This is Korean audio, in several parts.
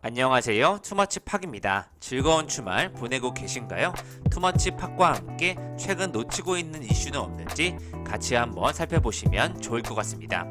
안녕하세요. 투머치팍입니다. 즐거운 주말 보내고 계신가요? 투머치팍과 함께 최근 놓치고 있는 이슈는 없는지 같이 한번 살펴보시면 좋을 것 같습니다.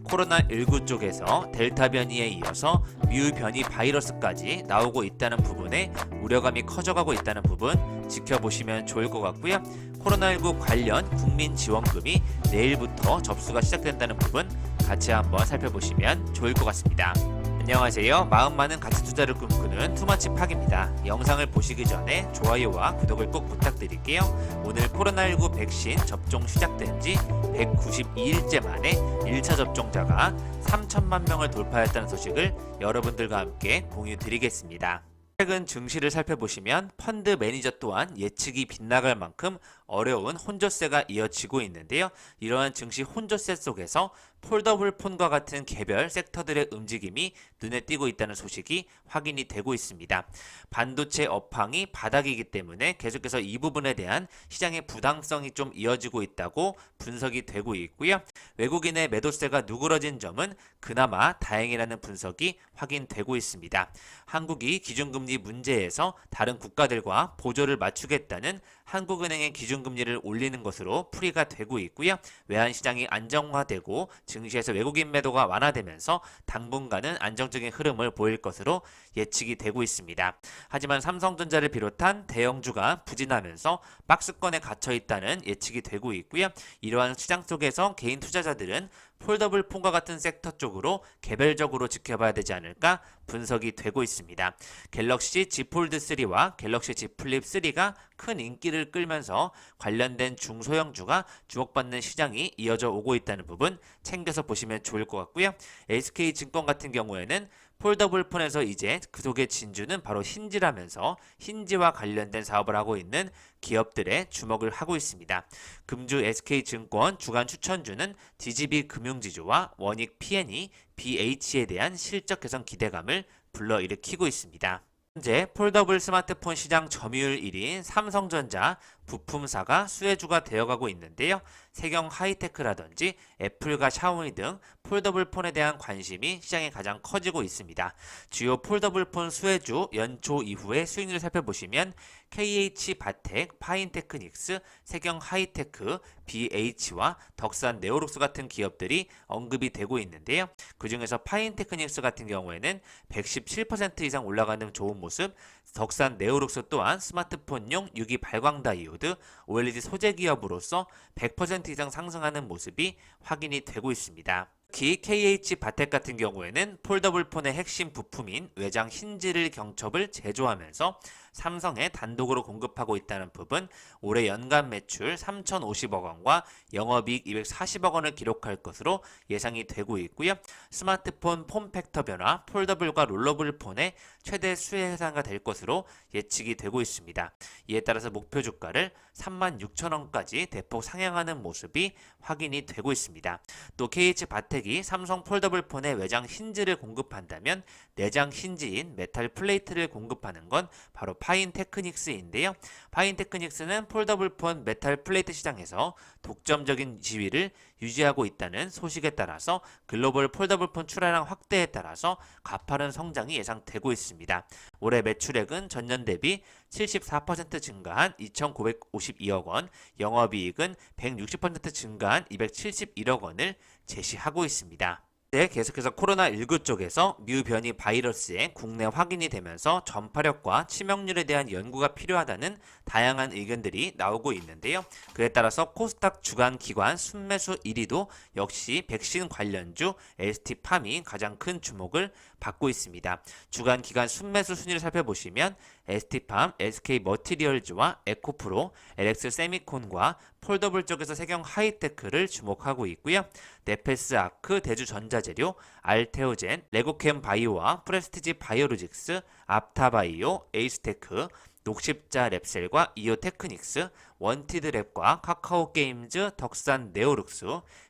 코로나19 쪽에서 델타 변이에 이어서 뮤 변이 바이러스까지 나오고 있다는 부분에 우려감이 커져가고 있다는 부분 지켜보시면 좋을 것 같고요. 코로나19 관련 국민지원금이 내일부터 접수가 시작된다는 부분 같이 한번 살펴보시면 좋을 것 같습니다. 안녕하세요. 마음 많은 가치 투자를 꿈꾸는 투머치팍입니다. 영상을 보시기 전에 좋아요와 구독을 꼭 부탁드릴게요. 오늘 코로나19 백신 접종 시작된 지 192일째 만에 1차 접종자가 3천만 명을 돌파했다는 소식을 여러분들과 함께 공유 드리겠습니다. 최근 증시를 살펴보시면 펀드 매니저 또한 예측이 빗나갈 만큼 어려운 혼조세가 이어지고 있는데요. 이러한 증시 혼조세 속에서 폴더블 폰과 같은 개별 섹터들의 움직임이 눈에 띄고 있다는 소식이 확인이 되고 있습니다. 반도체 업황이 바닥이기 때문에 계속해서 이 부분에 대한 시장의 부당성이 좀 이어지고 있다고 분석이 되고 있고요. 외국인의 매도세가 누그러진 점은 그나마 다행이라는 분석이 확인되고 있습니다. 한국이 기준금리 문제에서 다른 국가들과 보조를 맞추겠다는 한국은행의 기준금리를 올리는 것으로 풀이가 되고 있고요. 외환시장이 안정화되고 증시에서 외국인 매도가 완화되면서 당분간은 안정적인 흐름을 보일 것으로 예측이 되고 있습니다. 하지만 삼성전자를 비롯한 대형주가 부진하면서 박스권에 갇혀 있다는 예측이 되고 있고요. 이러한 시장 속에서 개인 투자자들은 폴더블 폰과 같은 섹터 쪽으로 개별적으로 지켜봐야 되지 않을까 분석이 되고 있습니다. 갤럭시 Z 폴드 3와 갤럭시 Z 플립 3가 큰 인기를 끌면서 관련된 중소형주가 주목받는 시장이 이어져 오고 있다는 부분 챙겨서 보시면 좋을 것 같고요. SK증권 같은 경우에는 폴더블 폰에서 이제 그 속의 진주는 바로 힌지라면서 힌지와 관련된 사업을 하고 있는 기업들의 주목을 하고 있습니다. 금주 SK증권 주간 추천주는 DGB 금융지주와 원익 P&E, BH에 대한 실적 개선 기대감을 불러일으키고 있습니다. 현재 폴더블 스마트폰 시장 점유율 1위인 삼성전자 부품사가 수혜주가 되어가고 있는데요. 세경 하이테크라든지 애플과 샤오미 등 폴더블 폰에 대한 관심이 시장에 가장 커지고 있습니다. 주요 폴더블 폰 수혜주 연초 이후의 수익률을 살펴보시면 KH바텍, 파인테크닉스, 세경 하이테크, BH와 덕산 네오룩스 같은 기업들이 언급이 되고 있는데요. 그 중에서 파인테크닉스 같은 경우에는 117% 이상 올라가는 좋은 모습, 덕산 네오룩스 또한 스마트폰용 유기 발광 다이오드, OLED 소재 기업으로서 100% 이상 상승하는 모습이 확인이 되고 있습니다. 특히 KH바텍 같은 경우에는 폴더블 폰의 핵심 부품인 외장 힌지를 경첩을 제조하면서 삼성에 단독으로 공급하고 있다는 부분, 올해 연간 매출 3,050억 원과 영업이익 240억 원을 기록할 것으로 예상이 되고 있고요. 스마트폰 폼팩터 변화, 폴더블과 롤러블 폰의 최대 수혜 해상가 될 것으로 예측이 되고 있습니다. 이에 따라서 목표 주가를 36,000원까지 대폭 상향하는 모습이 확인이 되고 있습니다. 또 KH바텍이 삼성 폴더블 폰의 외장 힌지를 공급한다면 내장 힌지인 메탈 플레이트를 공급하는 건 바로 파인테크닉스인데요. 파인테크닉스는 폴더블 폰 메탈 플레이트 시장에서 독점적인 지위를 유지하고 있다는 소식에 따라서 글로벌 폴더블 폰 출하량 확대에 따라서 가파른 성장이 예상되고 있습니다. 올해 매출액은 전년 대비 74% 증가한 2,952억 원, 영업이익은 160% 증가한 271억 원을 제시하고 있습니다. 네, 계속해서 코로나19 쪽에서 뮤 변이 바이러스의 국내 확인이 되면서 전파력과 치명률에 대한 연구가 필요하다는 다양한 의견들이 나오고 있는데요. 그에 따라서 코스닥 주간 기관 순매수 1위도 역시 백신 관련주 ST팜이 가장 큰 주목을 받고 있습니다. 주간 기관 순매수 순위를 살펴보시면 ST팜, SK머티리얼즈와 에코프로, LX 세미콘과 폴더블 쪽에서 세경 하이테크를 주목하고 있고요. 네페스 아크, 대주전자재료, 알테오젠, 레고캠 바이오와 프레스티지 바이오로직스, 앞타바이오, 에이스테크, 녹십자 랩셀과 이오테크닉스, 원티드랩과 카카오게임즈, 덕산 네오룩스,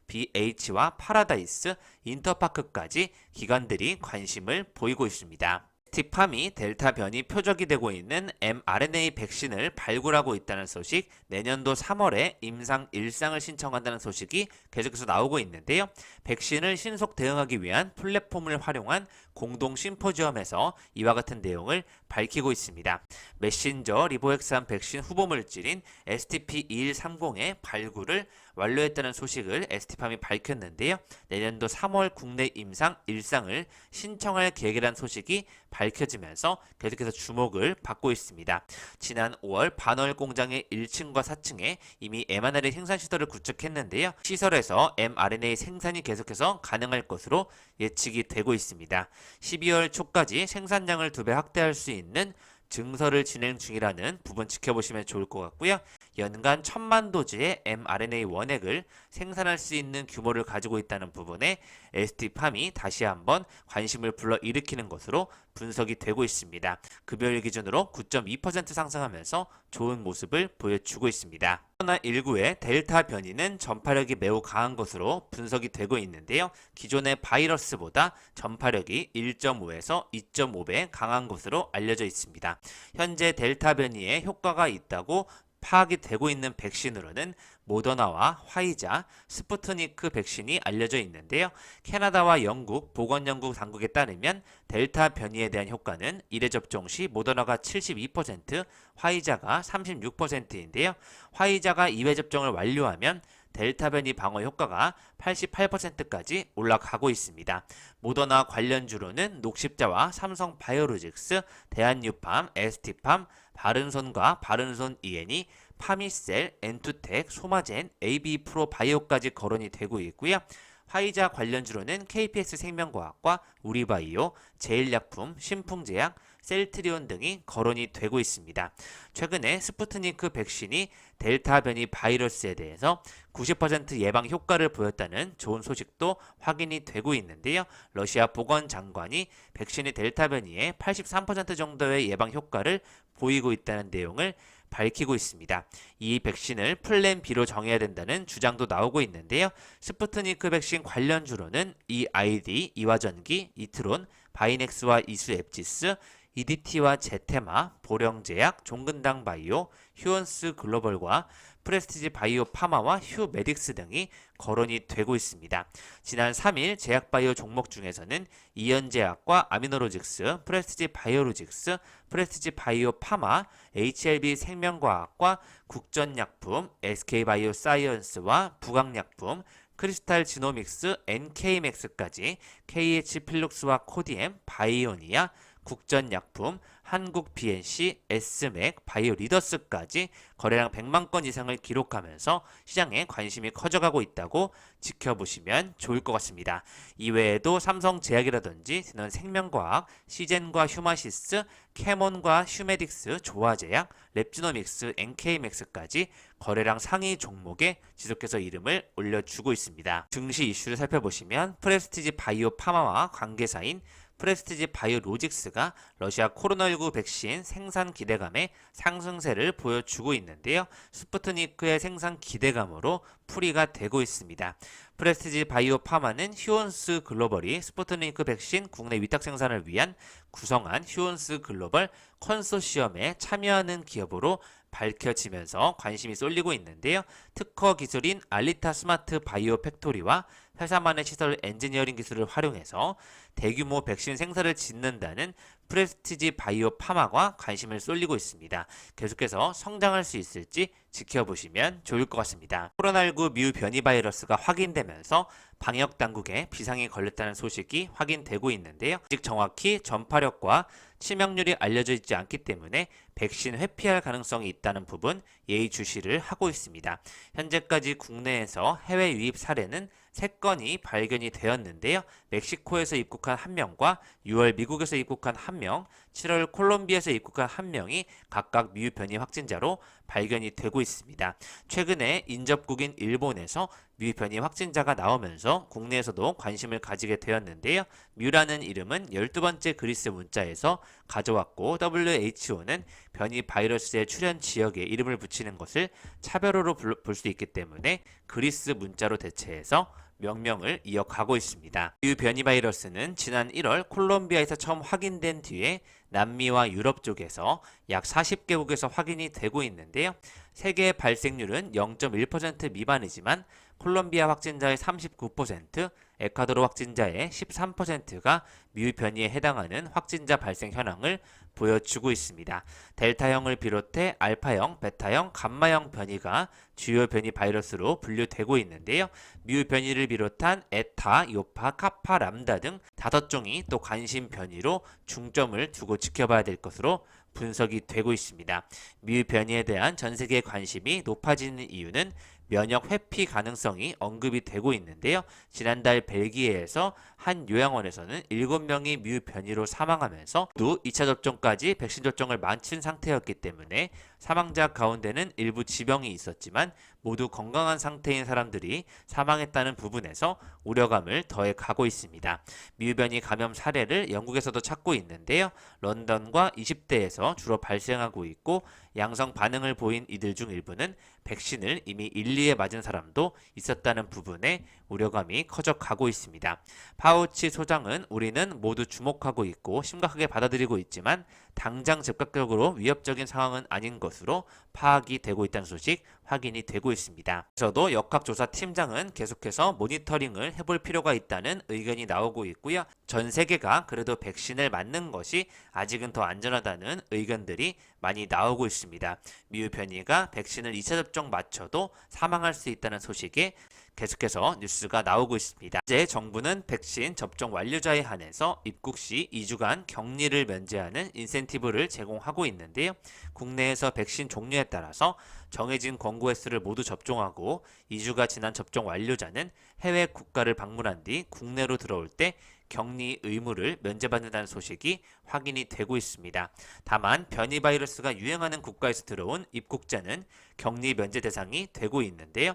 BH와 파라다이스, 인터파크까지 기관들이 관심을 보이고 있습니다. ST팜이 델타 변이 표적이 되고 있는 mRNA 백신을 발굴하고 있다는 소식, 내년도 3월에 임상 1상을 신청한다는 소식이 계속해서 나오고 있는데요. 백신을 신속 대응하기 위한 플랫폼을 활용한 공동 심포지엄에서 이와 같은 내용을 밝히고 있습니다. 메신저 리보엑산 백신 후보 물질인 STP2130의 발굴을 완료했다는 소식을 ST팜이 밝혔는데요. 내년도 3월 국내 임상 1상을 신청할 계획이라는 소식이 밝혀지면서 계속해서 주목을 받고 있습니다. 지난 5월 반월 공장의 1층과 4층에 이미 mRNA 생산 시설을 구축했는데요. 시설에서 mRNA 생산이 계속해서 가능할 것으로 예측이 되고 있습니다. 12월 초까지 생산량을 2배 확대할 수 있는 증설을 진행 중이라는 부분 지켜보시면 좋을 것 같고요. 연간 1000만 도즈의 mRNA 원액을 생산할 수 있는 규모를 가지고 있다는 부분에 ST팜이 다시 한번 관심을 불러일으키는 것으로 분석이 되고 있습니다. 급여일 기준으로 9.2% 상승하면서 좋은 모습을 보여주고 있습니다. 코로나19의 델타 변이는 전파력이 매우 강한 것으로 분석이 되고 있는데요. 기존의 바이러스보다 전파력이 1.5에서 2.5배 강한 것으로 알려져 있습니다. 현재 델타 변이에 효과가 있다고 파악이 되고 있는 백신으로는 모더나와 화이자, 스푸트니크 백신이 알려져 있는데요. 캐나다와 영국 보건연구 당국에 따르면 델타 변이에 대한 효과는 1회 접종 시 모더나가 72%, 화이자가 36%인데요. 화이자가 2회 접종을 완료하면 델타 변이 방어 효과가 88%까지 올라가고 있습니다. 모더나 관련주로는 녹십자와 삼성 바이오로직스, 대한유팜, ST팜, 바른손과 바른손 EN이 파미셀, 엔투텍, 소마젠, AB프로 바이오까지 거론이 되고 있고요. 화이자 관련주로는 KPS 생명과학과 우리바이오, 제일약품, 신풍제약, 셀트리온 등이 거론이 되고 있습니다. 최근에 스푸트니크 백신이 델타 변이 바이러스에 대해서 90% 예방 효과를 보였다는 좋은 소식도 확인이 되고 있는데요. 러시아 보건장관이 백신이 델타 변이에 83% 정도의 예방 효과를 보이고 있다는 내용을 밝히고 있습니다. 이 백신을 플랜 B로 정해야 된다는 주장도 나오고 있는데요. 스푸트니크 백신 관련주로는 EID, 이화전기, 이트론, 바이넥스와 이수앱지스, EDT와 제테마, 보령제약, 종근당 바이오, 휴원스 글로벌과 프레스티지 바이오 파마와 휴메딕스 등이 거론이 되고 있습니다. 지난 3일 제약바이오 종목 중에서는 이연제약과 아미노로직스, 프레스티지 바이오로직스, 프레스티지 바이오 파마, HLB 생명과학과 국전약품, SK바이오사이언스와 부강약품, 크리스탈 지노믹스, NK맥스까지 KH 필룩스와 코디엠, 바이오니아, 국전약품, 한국 BNC, S맥, 바이오리더스까지 거래량 100만 건 이상을 기록하면서 시장에 관심이 커져가고 있다고 지켜보시면 좋을 것 같습니다. 이외에도 삼성제약이라든지 생명과학, 시젠과 휴마시스, 캐몬과 휴메딕스, 조화제약, 랩지노믹스, NK맥스까지 거래량 상위 종목에 지속해서 이름을 올려주고 있습니다. 증시 이슈를 살펴보시면 프레스티지 바이오 파마와 관계사인 프레스티지 바이오로직스가 러시아 코로나19 백신 생산 기대감에 상승세를 보여주고 있는데요. 스푸트니크의 생산 기대감으로 풀이가 되고 있습니다. 프레스티지 바이오 파마는 휴온스 글로벌이 스푸트니크 백신 국내 위탁 생산을 위한 구성한 휴온스 글로벌 컨소시엄에 참여하는 기업으로 밝혀지면서 관심이 쏠리고 있는데요. 특허 기술인 알리타 스마트 바이오 팩토리와 회사만의 시설 엔지니어링 기술을 활용해서 대규모 백신 생산을 짓는다는 프레스티지 바이오 파마가 관심을 쏠리고 있습니다. 계속해서 성장할 수 있을지 지켜보시면 좋을 것 같습니다. 코로나19 뮤 변이 바이러스가 확인되면서 방역 당국에 비상이 걸렸다는 소식이 확인되고 있는데요. 아직 정확히 전파력과 치명률이 알려져 있지 않기 때문에 백신 회피할 가능성이 있다는 부분 예의주시를 하고 있습니다. 현재까지 국내에서 해외 유입 사례는 3건이 발견이 되었는데요. 멕시코에서 입국한 1명과 6월 미국에서 입국한 1명, 7월 콜롬비아에서 입국한 1명이 각각 뮤 변이 확진자로 발견이 되고 있습니다. 최근에 인접국인 일본에서 뮤 변이 확진자가 나오면서 국내에서도 관심을 가지게 되었는데요. 뮤라는 이름은 12번째 그리스 문자에서 가져왔고 WHO는 변이 바이러스의 출현 지역에 이름을 붙이는 것을 차별어로 볼 수 있기 때문에 그리스 문자로 대체해서 명명을 이어가고 있습니다. 뮤 변이 바이러스는 지난 1월 콜롬비아에서 처음 확인된 뒤에 남미와 유럽 쪽에서 약 40개국에서 확인이 되고 있는데요. 세계 발생률은 0.1% 미만이지만 콜롬비아 확진자의 39%, 에콰도르 확진자의 13%가 뮤 변이에 해당하는 확진자 발생 현황을 보여주고 있습니다. 델타형을 비롯해 알파형, 베타형, 감마형 변이가 주요 변이 바이러스로 분류되고 있는데요. 뮤 변이를 비롯한 에타, 요파, 카파, 람다 등 5종이 또 관심 변이로 중점을 두고 지켜봐야 될 것으로 분석이 되고 있습니다. 뮤 변이에 대한 전 세계의 관심이 높아지는 이유는 면역 회피 가능성이 언급이 되고 있는데요. 지난달 벨기에에서 한 요양원에서는 7명이 뮤 변이로 사망하면서 모두 2차 접종까지 백신 접종을 마친 상태였기 때문에 사망자 가운데는 일부 지병이 있었지만 모두 건강한 상태인 사람들이 사망했다는 부분에서 우려감을 더해 가고 있습니다. 뮤 변이 감염 사례를 영국에서도 찾고 있는데요. 런던과 20대에서 주로 발생하고 있고 양성 반응을 보인 이들 중 일부는 백신을 이미 1, 2회 맞은 사람도 있었다는 부분에 우려감이 커져 가고 있습니다. 파우치 소장은 우리는 모두 주목하고 있고 심각하게 받아들이고 있지만 당장 즉각적으로 위협적인 상황은 아닌 것으로 파악이 되고 있다는 소식 확인이 되고 있습니다. 저도 역학조사팀장은 계속해서 모니터링을 해볼 필요가 있다는 의견이 나오고 있고요. 전 세계가 그래도 백신을 맞는 것이 아직은 더 안전하다는 의견들이 많이 나오고 있습니다. 뮤 변이가 백신을 2차 접종 맞춰도 사망할 수 있다는 소식에 계속해서 뉴스가 나오고 있습니다. 이제 정부는 백신 접종 완료자에 한해서 입국 시 2주간 격리를 면제하는 인센티브를 제공하고 있는데요. 국내에서 백신 종류에 따라서 정해진 권고 횟수를 모두 접종하고 2주가 지난 접종 완료자는 해외 국가를 방문한 뒤 국내로 들어올 때 격리 의무를 면제받는다는 소식이 확인이 되고 있습니다. 다만 변이 바이러스가 유행하는 국가에서 들어온 입국자는 격리 면제 대상이 되고 있는데요.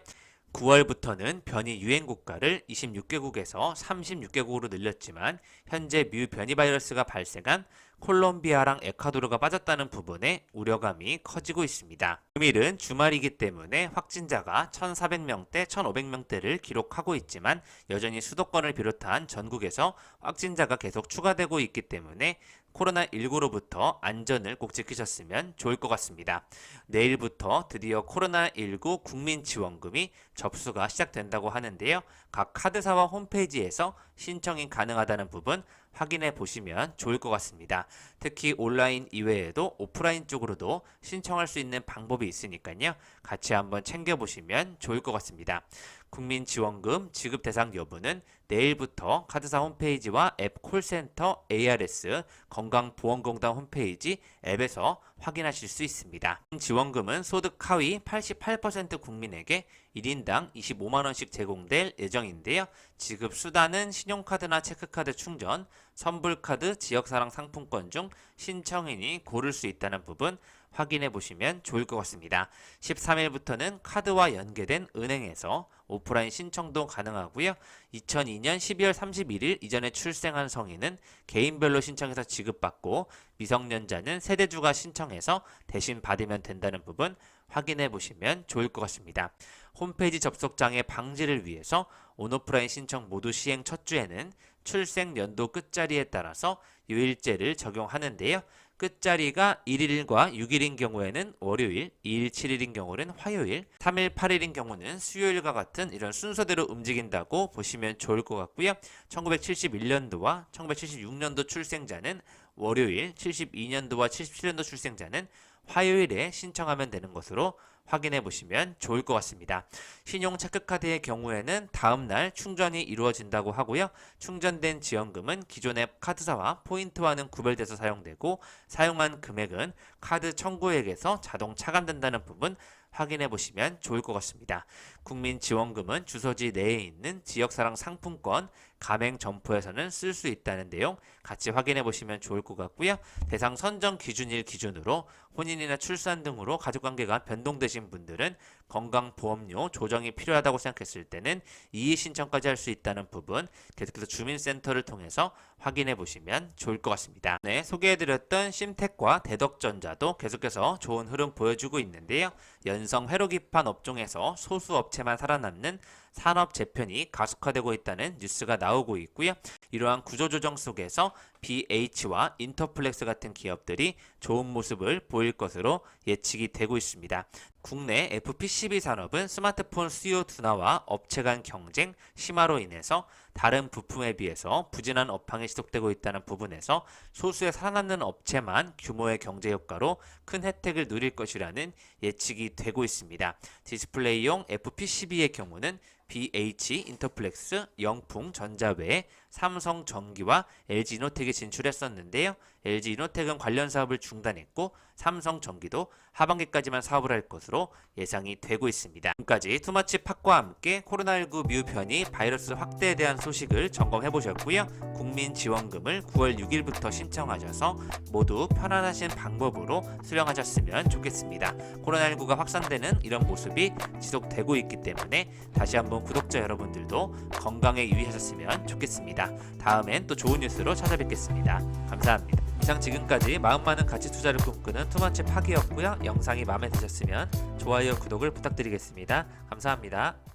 9월부터는 변이 유행 국가를 26개국에서 36개국으로 늘렸지만 현재 뮤 변이 바이러스가 발생한 콜롬비아랑 에콰도르가 빠졌다는 부분에 우려감이 커지고 있습니다. 금일은 주말이기 때문에 확진자가 1,400명대, 1,500명대를 기록하고 있지만 여전히 수도권을 비롯한 전국에서 확진자가 계속 추가되고 있기 때문에 코로나19로부터 안전을 꼭 지키셨으면 좋을 것 같습니다. 내일부터 드디어 코로나19 국민지원금이 접수가 시작된다고 하는데요. 각 카드사와 홈페이지에서 신청이 가능하다는 부분 확인해 보시면 좋을 것 같습니다. 특히 온라인 이외에도 오프라인 쪽으로도 신청할 수 있는 방법이 있으니까요. 같이 한번 챙겨보시면 좋을 것 같습니다. 국민지원금 지급 대상 여부는 내일부터 카드사 홈페이지와 앱 콜센터 ARS 건강보험공단 홈페이지 앱에서 확인하실 수 있습니다. 지원금은 소득 하위 88% 국민에게 1인당 25만원씩 제공될 예정인데요. 지급 수단은 신용카드나 체크카드 충전, 선불카드, 지역사랑 상품권 중 신청인이 고를 수 있다는 부분 확인해 보시면 좋을 것 같습니다. 13일부터는 카드와 연계된 은행에서 오프라인 신청도 가능하고요. 2002년 12월 31일 이전에 출생한 성인은 개인별로 신청해서 지급받고 미성년자는 세대주가 신청해서 대신 받으면 된다는 부분 확인해 보시면 좋을 것 같습니다. 홈페이지 접속장애 방지를 위해서 온오프라인 신청 모두 시행 첫 주에는 출생 연도 끝자리에 따라서 요일제를 적용하는데요. 끝자리가 1일과 6일인 경우에는 월요일, 2일, 7일인 경우는 화요일, 3일, 8일인 경우는 수요일과 같은 이런 순서대로 움직인다고 보시면 좋을 것 같고요. 1971년도와 1976년도 출생자는 월요일, 72년도와 77년도 출생자는 화요일에 신청하면 되는 것으로 확인해 보시면 좋을 것 같습니다. 신용 체크카드의 경우에는 다음날 충전이 이루어진다고 하고요. 충전된 지원금은 기존의 카드사와 포인트와는 구별돼서 사용되고 사용한 금액은 카드 청구액에서 자동 차감된다는 부분 확인해 보시면 좋을 것 같습니다. 국민지원금은 주소지 내에 있는 지역사랑 상품권 가맹 점포에서는 쓸 수 있다는 내용 같이 확인해 보시면 좋을 것 같고요. 대상 선정 기준일 기준으로 혼인이나 출산 등으로 가족관계가 변동되신 있으신 분들은 건강보험료 조정이 필요하다고 생각했을 때는 이의 신청까지 할 수 있다는 부분 계속해서 주민센터를 통해서 확인해 보시면 좋을 것 같습니다. 네, 소개해드렸던 심텍과 대덕전자도 계속해서 좋은 흐름 보여주고 있는데요. 연성 회로기판 업종에서 소수 업체만 살아남는 산업 재편이 가속화되고 있다는 뉴스가 나오고 있고요. 이러한 구조조정 속에서 BH와 인터플렉스 같은 기업들이 좋은 모습을 보일 것으로 예측이 되고 있습니다. 국내 FPCB 산업은 스마트폰 수요 둔화와 업체 간 경쟁 심화로 인해서 다른 부품에 비해서 부진한 업황이 지속되고 있다는 부분에서 소수의 살아남는 업체만 규모의 경제 효과로 큰 혜택을 누릴 것이라는 예측이 되고 있습니다. 디스플레이용 FPCB의 경우는 BH, 인터플렉스, 영풍, 전자 외에 삼성전기와 LG이노텍이 진출했었는데요. LG이노텍은 관련 사업을 중단했고 삼성전기도 하반기까지만 사업을 할 것으로 예상이 되고 있습니다. 지금까지 투머치 팟과 함께 코로나19 뮤변이 바이러스 확대에 대한 소식을 점검해 보셨고요. 국민지원금을 9월 6일부터 신청하셔서 모두 편안하신 방법으로 수령하셨으면 좋겠습니다. 코로나19가 확산되는 이런 모습이 지속되고 있기 때문에 다시 한번 구독자 여러분들도 건강에 유의하셨으면 좋겠습니다. 다음엔 또 좋은 뉴스로 찾아뵙겠습니다. 감사합니다. 이상 지금까지 마음 많은 가치 투자를 꿈꾸는 투머치 팟이었고요. 영상이 마음에 드셨으면 좋아요, 구독을 부탁드리겠습니다. 감사합니다.